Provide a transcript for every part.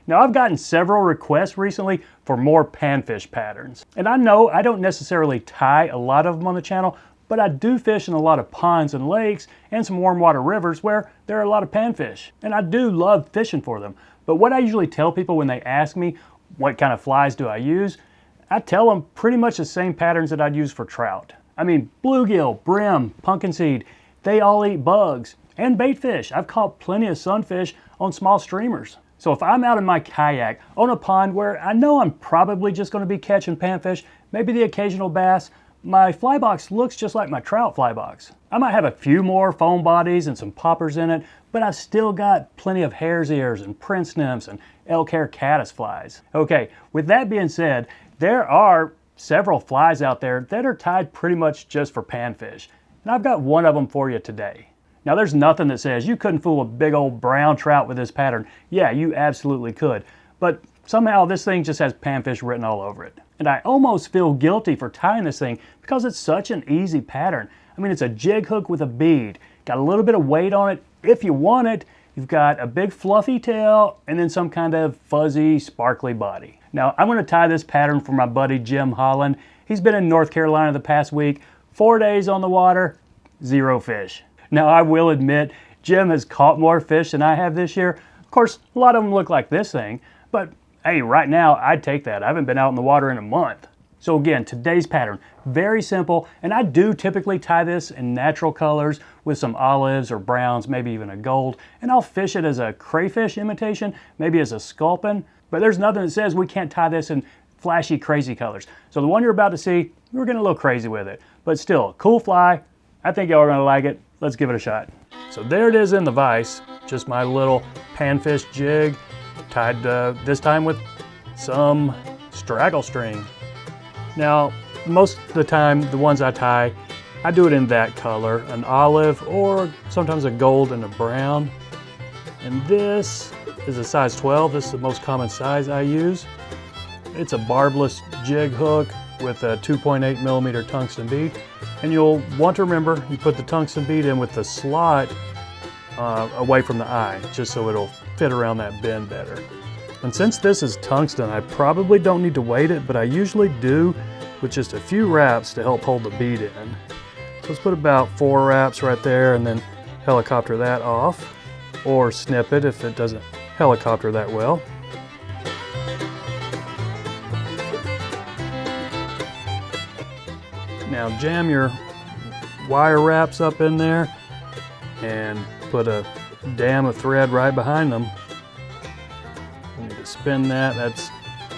Now I've gotten several requests recently for more panfish patterns. And I know I don't necessarily tie a lot of them on the channel, but I do fish in a lot of ponds and lakes and some warm water rivers where there are a lot of panfish. And I do love fishing for them. But what I usually tell people when they ask me what kind of flies do I use, I tell them pretty much the same patterns that I'd use for trout. I mean, bluegill, brim, pumpkin seed, they all eat bugs. And bait fish. I've caught plenty of sunfish on small streamers. So if I'm out in my kayak on a pond where I know I'm probably just going to be catching panfish, maybe the occasional bass, my fly box looks just like my trout fly box. I might have a few more foam bodies and some poppers in it, but I've still got plenty of hare's ears and prince nymphs and elk hair caddis flies. Okay, with that being said, there are several flies out there that are tied pretty much just for panfish. And I've got one of them for you today. Now there's nothing that says you couldn't fool a big old brown trout with this pattern. Yeah, you absolutely could. But somehow this thing just has panfish written all over it. And I almost feel guilty for tying this thing because it's such an easy pattern. I mean, it's a jig hook with a bead. Got a little bit of weight on it if you want it. You've got a big fluffy tail and then some kind of fuzzy, sparkly body. Now I'm going to tie this pattern for my buddy Jim Holland. He's been in North Carolina the past week, 4 days on the water, 0 fish. Now I will admit, Jim has caught more fish than I have this year. Of course, a lot of them look like this thing, but hey, right now I'd take that. I haven't been out in the water in a month. So again, today's pattern, very simple, and I do typically tie this in natural colors with some olives or browns, maybe even a gold, and I'll fish it as a crayfish imitation, maybe as a sculpin, but there's nothing that says we can't tie this in flashy, crazy colors. So the one you're about to see, we're getting a little crazy with it, but still, cool fly. I think y'all are gonna like it. Let's give it a shot. So there it is in the vise, just my little panfish jig, tied this time with some straggle string. Now, most of the time, the ones I tie, I do it in that color, an olive or sometimes a gold and a brown. And this is a size 12. This is the most common size I use. It's a barbless jig hook with a 2.8 millimeter tungsten bead. And you'll want to remember, you put the tungsten bead in with the slot away from the eye, just so it'll fit around that bend better. And since this is tungsten, I probably don't need to weight it, but I usually do with just a few wraps to help hold the bead in. So let's put about 4 wraps right there and then helicopter that off, or snip it if it doesn't helicopter that well. Now jam your wire wraps up in there and put a dam of thread right behind them. I need to spin that. That's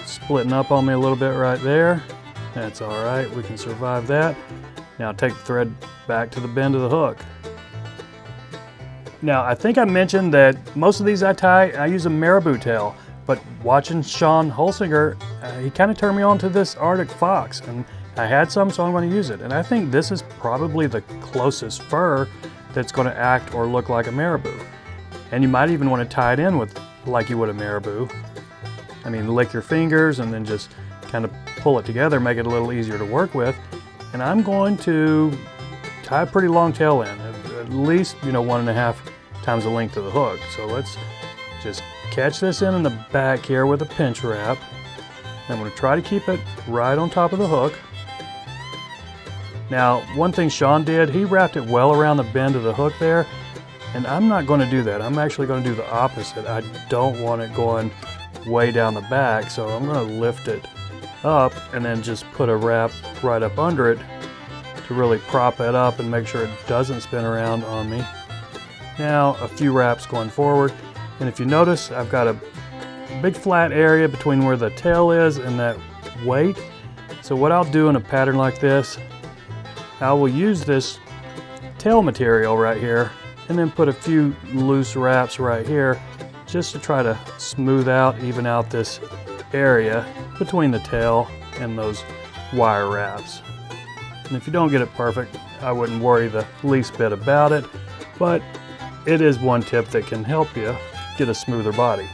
splitting up on me a little bit right there. That's all right, we can survive that. Now take the thread back to the bend of the hook. Now I think I mentioned that most of these I use a Marabou tail, but watching Sean Holsinger, he kind of turned me on to this Arctic fox, and I had some, so I'm going to use it. And I think this is probably the closest fur that's going to act or look like a Marabou. And you might even want to tie it in with like you would a Marabou. I mean, lick your fingers and then just kind of pull it together, make it a little easier to work with. And I'm going to tie a pretty long tail in, at least, 1.5 times the length of the hook. So let's just catch this in the back here with a pinch wrap. I'm going to try to keep it right on top of the hook. Now, one thing Sean did, he wrapped it well around the bend of the hook there, and I'm not going to do that. I'm actually going to do the opposite. I don't want it going way down the back, so I'm going to lift it up and then just put a wrap right up under it to really prop it up and make sure it doesn't spin around on me. Now, a few wraps going forward, and if you notice, I've got a big flat area between where the tail is and that weight. So what I'll do in a pattern like this, I will use this tail material right here and then put a few loose wraps right here just to try to smooth out, even out this area between the tail and those wire wraps. And if you don't get it perfect, I wouldn't worry the least bit about it, but it is one tip that can help you get a smoother body.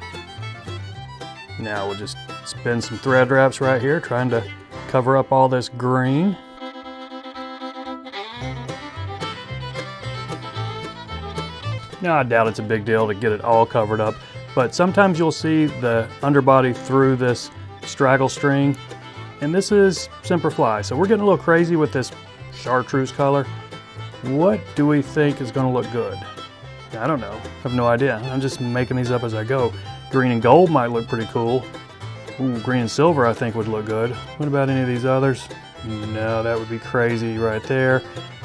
Now we'll just spin some thread wraps right here, trying to cover up all this green. Now I doubt it's a big deal to get it all covered up, but sometimes you'll see the underbody through this straggle string, and this is Semper Fi. So we're getting a little crazy with this chartreuse color. What do we think is going to look good? I don't know. I have no idea. I'm just making these up as I go. Green and gold might look pretty cool. Ooh, green and silver I think would look good. What about any of these others? No, that would be crazy right there.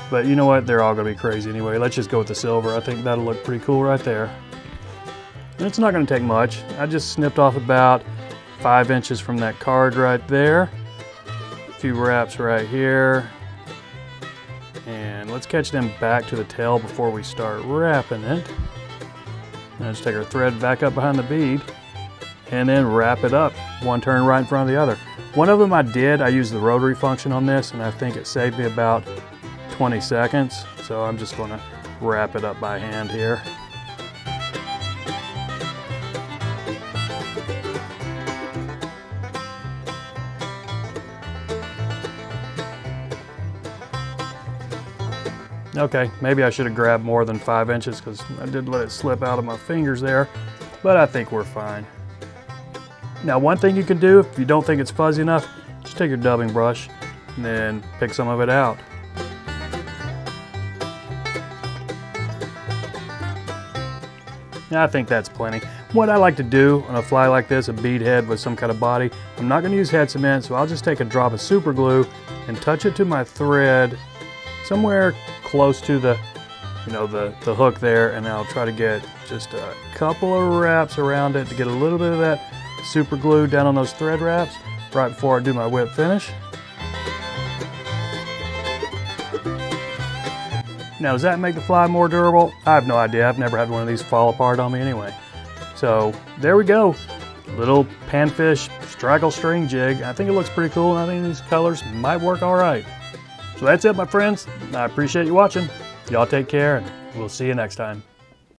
But you know what? They're all going to be crazy anyway. Let's just go with the silver. I think that'll look pretty cool right there. And it's not going to take much. I just snipped off about 5 inches from that card right there. A few wraps right here. And let's catch them back to the tail before we start wrapping it. Now just take our thread back up behind the bead and then wrap it up. One turn right in front of the other. One of them I used the rotary function on this, and I think it saved me about 20 seconds. So I'm just going to wrap it up by hand here. Okay, maybe I should have grabbed more than 5 inches because I did let it slip out of my fingers there, but I think we're fine. Now, one thing you can do if you don't think it's fuzzy enough, just take your dubbing brush and then pick some of it out. I think that's plenty. What I like to do on a fly like this, a bead head with some kind of body, I'm not going to use head cement, so I'll just take a drop of super glue and touch it to my thread somewhere close to the hook there, and I'll try to get just a couple of wraps around it to get a little bit of that super glue down on those thread wraps right before I do my whip finish. Now, does that make the fly more durable? I have no idea. I've never had one of these fall apart on me anyway. So there we go. Little panfish straggle string jig. I think it looks pretty cool, and I think these colors might work all right. So that's it, my friends. I appreciate you watching. Y'all take care, and we'll see you next time.